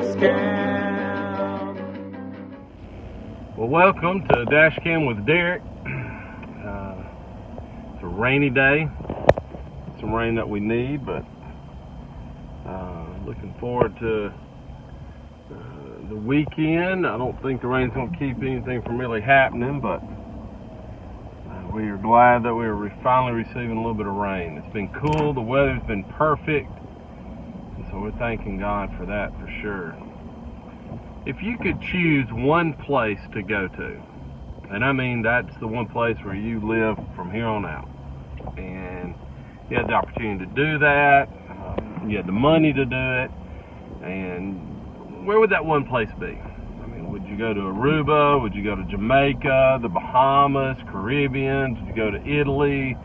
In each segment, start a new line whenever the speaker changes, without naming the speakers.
dash cam.
Well, welcome to Dash Cam with Derrick. It's a rainy day. Some rain that we need, but looking forward to the weekend. I don't think the rain's going to keep anything from really happening, but we are glad that we are finally receiving a little bit of rain. It's been cool. The weather's been perfect. And so we're thanking God for that for sure. If you could choose one place to go to, and I mean that's the one place where you live from here on out, and you had the opportunity to do that, you had the money to do it, and where would that one place be? I mean, would you go to Aruba? Would you go to Jamaica, the Bahamas, Caribbean? Would you go to Italy?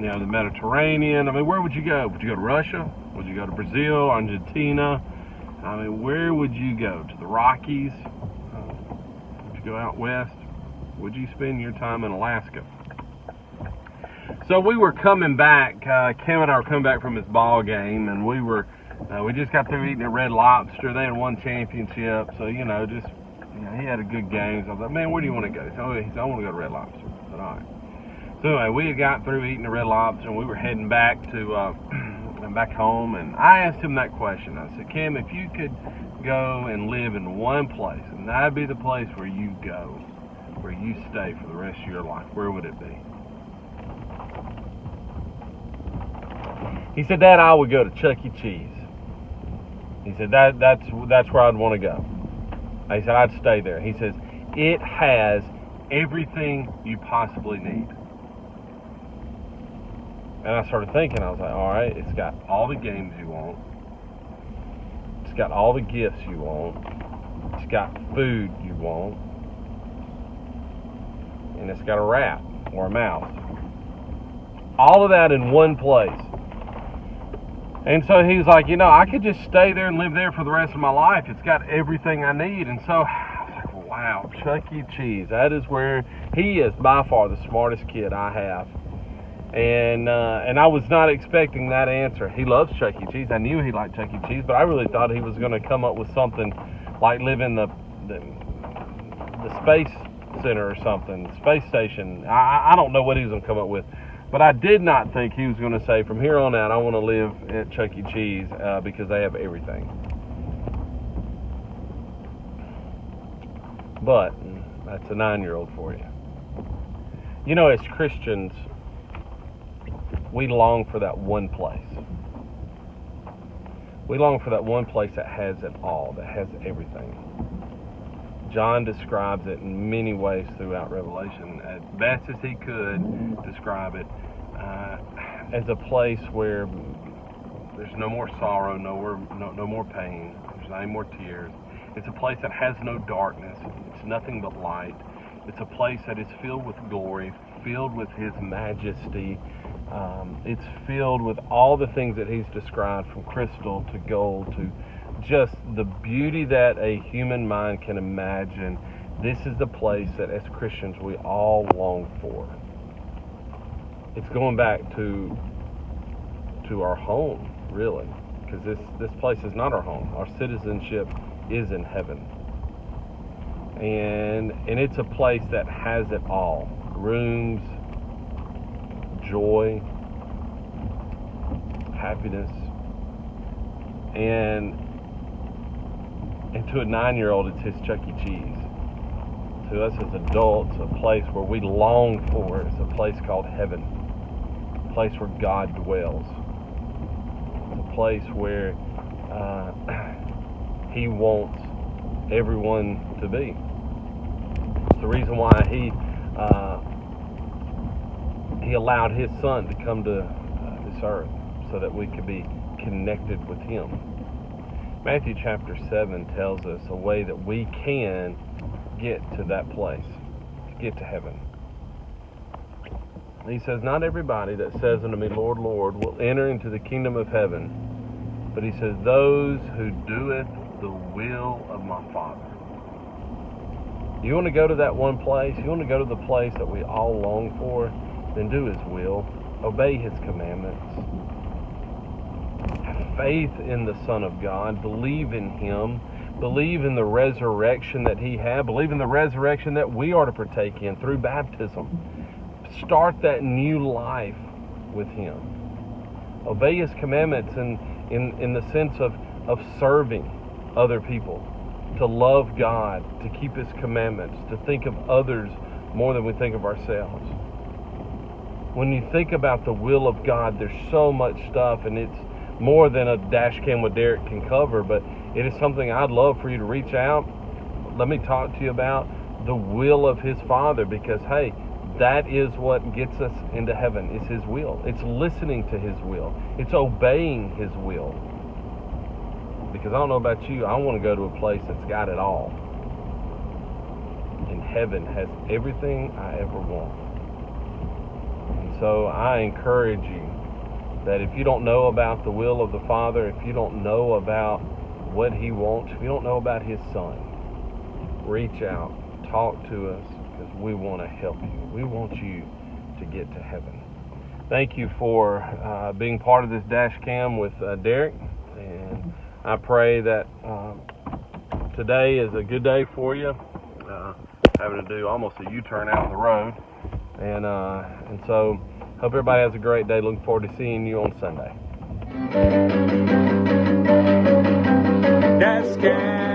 The Mediterranean? I mean, where would you go? Would you go to Russia? Would you go to Brazil, Argentina? I mean, where would you go? To the Rockies? Would you go out west? Would you spend your time in Alaska? So we were coming back, Cam and I were coming back from this ball game, and we just got through eating at Red Lobster. They had won championship, so, he had a good game. So I was like, man, where do you want to go? He said, I want to go to Red Lobster. I said, all right. So anyway, we had got through eating at Red Lobster, and we were heading back to back home, and I asked him that question. I said, Cam, if you could go and live in one place, and that'd be the place where you go, where you stay for the rest of your life, where would it be? He said, Dad, I would go to Chuck E. Cheese. He said, that's where I'd want to go. He said, I'd stay there. He says, it has everything you possibly need. And I started thinking, I was like, all right, it's got all the games you want. It's got all the gifts you want. It's got food you want. And it's got a rat or a mouse. All of that in one place. And so he was like, I could just stay there and live there for the rest of my life. It's got everything I need. And so I was like, wow, Chuck E. Cheese. That is where he is by far the smartest kid I have. And I was not expecting that answer. He loves Chuck E. Cheese. I knew he liked Chuck E. Cheese, but I really thought he was going to come up with something like live in the space center or something, space station. I don't know what he was going to come up with. But I did not think he was going to say, from here on out, I want to live at Chuck E. Cheese because they have everything. But that's a 9-year-old for you. As Christians, we long for that one place. We long for that one place that has it all, that has everything. John describes it in many ways throughout Revelation, as best as he could describe it, as a place where there's no more sorrow, no more pain, there's no more tears. It's a place that has no darkness. It's nothing but light. It's a place that is filled with glory, filled with his majesty. It's filled with all the things that he's described, from crystal to gold to just the beauty that a human mind can imagine. This is the place that as Christians we all long for. It's going back to our home, really, because this place is not our home. Our citizenship is in heaven. And it's a place that has it all. Rooms, joy, happiness, and to a 9-year-old, it's his Chuck E. Cheese. To us as adults, a place where we long for. It's a place called heaven. A place where God dwells. It's a place where he wants everyone to be. It's the reason why he allowed his son to come to this earth so that we could be connected with him. Matthew chapter 7 tells us a way that we can get to that place, to get to heaven. He says, not everybody that says unto me, Lord, Lord, will enter into the kingdom of heaven, but he says, those who doeth the will of my Father. You want to go to that one place? You want to go to the place that we all long for? Then do his will. Obey his commandments. Have faith in the Son of God. Believe in Him. Believe in the resurrection that He had. Believe in the resurrection that we are to partake in through baptism. Start that new life with Him. Obey His commandments in the sense of serving other people, to love God, to keep His commandments, to think of others more than we think of ourselves. When you think about the will of God, there's so much stuff, and it's more than a dash cam with Derrick can cover, but it is something I'd love for you to reach out. Let me talk to you about the will of His Father, because, hey, that is what gets us into heaven. It's His will. It's listening to His will. It's obeying His will. Because I don't know about you, I want to go to a place that's got it all. And heaven has everything I ever want. And so I encourage you that if you don't know about the will of the Father, if you don't know about what He wants, if you don't know about His Son, reach out, talk to us, because we want to help you. We want you to get to heaven. Thank you for being part of this dash cam with Derrick, and I pray that today is a good day for you. Having to do almost a U-turn out on the road, and so hope everybody has a great day. Looking forward to seeing you on Sunday.
Dash cam.